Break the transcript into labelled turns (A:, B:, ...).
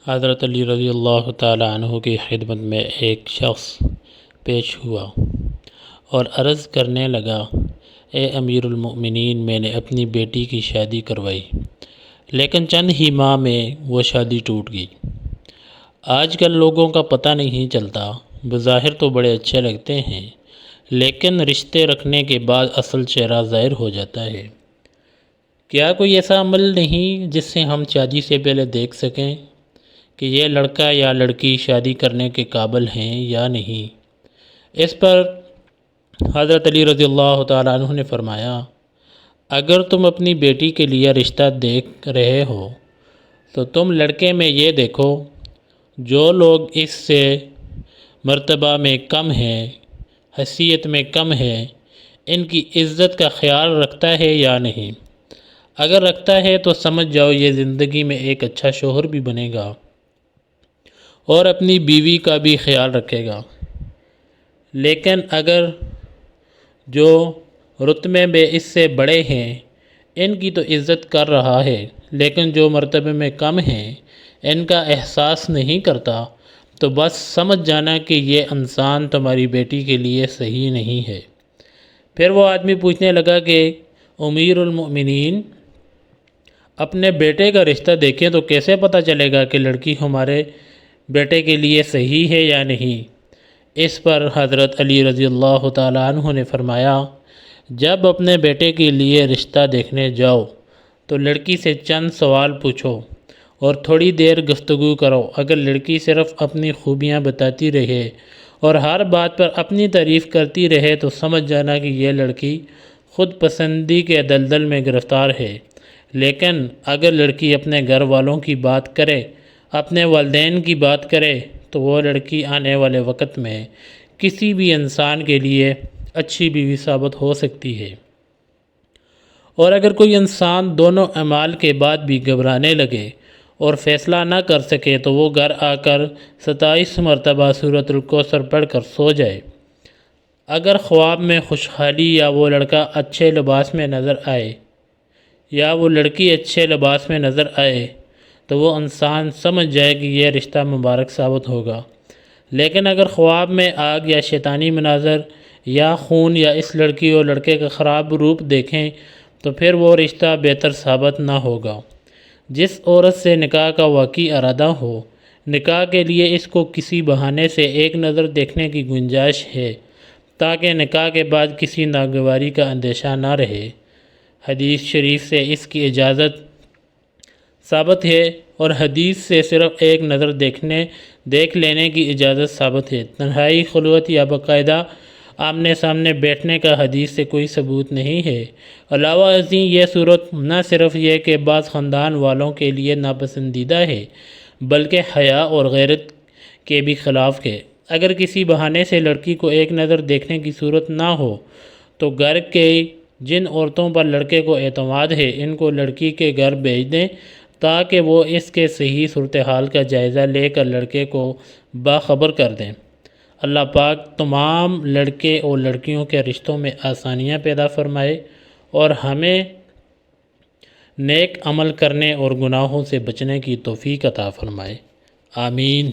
A: حضرت علی رضی اللہ تعالیٰ عنہ کی خدمت میں ایک شخص پیش ہوا اور عرض کرنے لگا، اے امیر المؤمنین، میں نے اپنی بیٹی کی شادی کروائی، لیکن چند ہی ماہ میں وہ شادی ٹوٹ گئی۔ آج کل لوگوں کا پتہ نہیں چلتا، بظاہر تو بڑے اچھے لگتے ہیں، لیکن رشتے رکھنے کے بعد اصل چہرہ ظاہر ہو جاتا ہے۔ کیا کوئی ایسا عمل نہیں جس سے ہم شادی سے پہلے دیکھ سکیں کہ یہ لڑکا یا لڑکی شادی کرنے کے قابل ہیں یا نہیں؟ اس پر حضرت علی رضی اللہ تعالیٰ عنہ نے فرمایا، اگر تم اپنی بیٹی کے لیے رشتہ دیکھ رہے ہو تو تم لڑکے میں یہ دیکھو، جو لوگ اس سے مرتبہ میں کم ہیں، حیثیت میں کم ہے، ان کی عزت کا خیال رکھتا ہے یا نہیں۔ اگر رکھتا ہے تو سمجھ جاؤ یہ زندگی میں ایک اچھا شوہر بھی بنے گا اور اپنی بیوی کا بھی خیال رکھے گا۔ لیکن اگر جو رتبے میں اس سے بڑے ہیں ان کی تو عزت کر رہا ہے، لیکن جو مرتبے میں کم ہیں ان کا احساس نہیں کرتا، تو بس سمجھ جانا کہ یہ انسان تمہاری بیٹی کے لیے صحیح نہیں ہے۔ پھر وہ آدمی پوچھنے لگا کہ امیر المؤمنین، اپنے بیٹے کا رشتہ دیکھیں تو کیسے پتہ چلے گا کہ لڑکی ہمارے بیٹے کے لیے صحیح ہے یا نہیں؟ اس پر حضرت علی رضی اللہ تعالیٰ عنہ نے فرمایا، جب اپنے بیٹے کے لیے رشتہ دیکھنے جاؤ تو لڑکی سے چند سوال پوچھو اور تھوڑی دیر گفتگو کرو۔ اگر لڑکی صرف اپنی خوبیاں بتاتی رہے اور ہر بات پر اپنی تعریف کرتی رہے تو سمجھ جانا کہ یہ لڑکی خود پسندی کے دلدل میں گرفتار ہے۔ لیکن اگر لڑکی اپنے گھر والوں کی بات کرے، اپنے والدین کی بات کرے، تو وہ لڑکی آنے والے وقت میں کسی بھی انسان کے لیے اچھی بیوی ثابت ہو سکتی ہے۔ اور اگر کوئی انسان دونوں اعمال کے بعد بھی گھبرانے لگے اور فیصلہ نہ کر سکے تو وہ گھر آ کر 27 مرتبہ سورۃ الکوثر پڑھ کر سو جائے۔ اگر خواب میں خوشحالی یا وہ لڑکا اچھے لباس میں نظر آئے یا وہ لڑکی اچھے لباس میں نظر آئے تو وہ انسان سمجھ جائے کہ یہ رشتہ مبارک ثابت ہوگا۔ لیکن اگر خواب میں آگ یا شیطانی مناظر یا خون یا اس لڑکی اور لڑکے کا خراب روپ دیکھیں تو پھر وہ رشتہ بہتر ثابت نہ ہوگا۔ جس عورت سے نکاح کا واقعی ارادہ ہو، نکاح کے لیے اس کو کسی بہانے سے ایک نظر دیکھنے کی گنجائش ہے تاکہ نکاح کے بعد کسی ناگواری کا اندیشہ نہ رہے۔ حدیث شریف سے اس کی اجازت ثابت ہے اور حدیث سے صرف ایک نظر دیکھ لینے کی اجازت ثابت ہے۔ تنہائی، خلوت یا باقاعدہ آمنے سامنے بیٹھنے کا حدیث سے کوئی ثبوت نہیں ہے۔ علاوہ ازیں یہ صورت نہ صرف یہ کہ بعض خاندان والوں کے لیے ناپسندیدہ ہے بلکہ حیا اور غیرت کے بھی خلاف ہے۔ اگر کسی بہانے سے لڑکی کو ایک نظر دیکھنے کی صورت نہ ہو تو گھر کے جن عورتوں پر لڑکے کو اعتماد ہے ان کو لڑکی کے گھر بھیج دیں تاکہ وہ اس کے صحیح صورتحال کا جائزہ لے کر لڑکے کو باخبر کر دیں۔ اللہ پاک تمام لڑکے اور لڑکیوں کے رشتوں میں آسانیاں پیدا فرمائے اور ہمیں نیک عمل کرنے اور گناہوں سے بچنے کی توفیق عطا فرمائے۔ آمین۔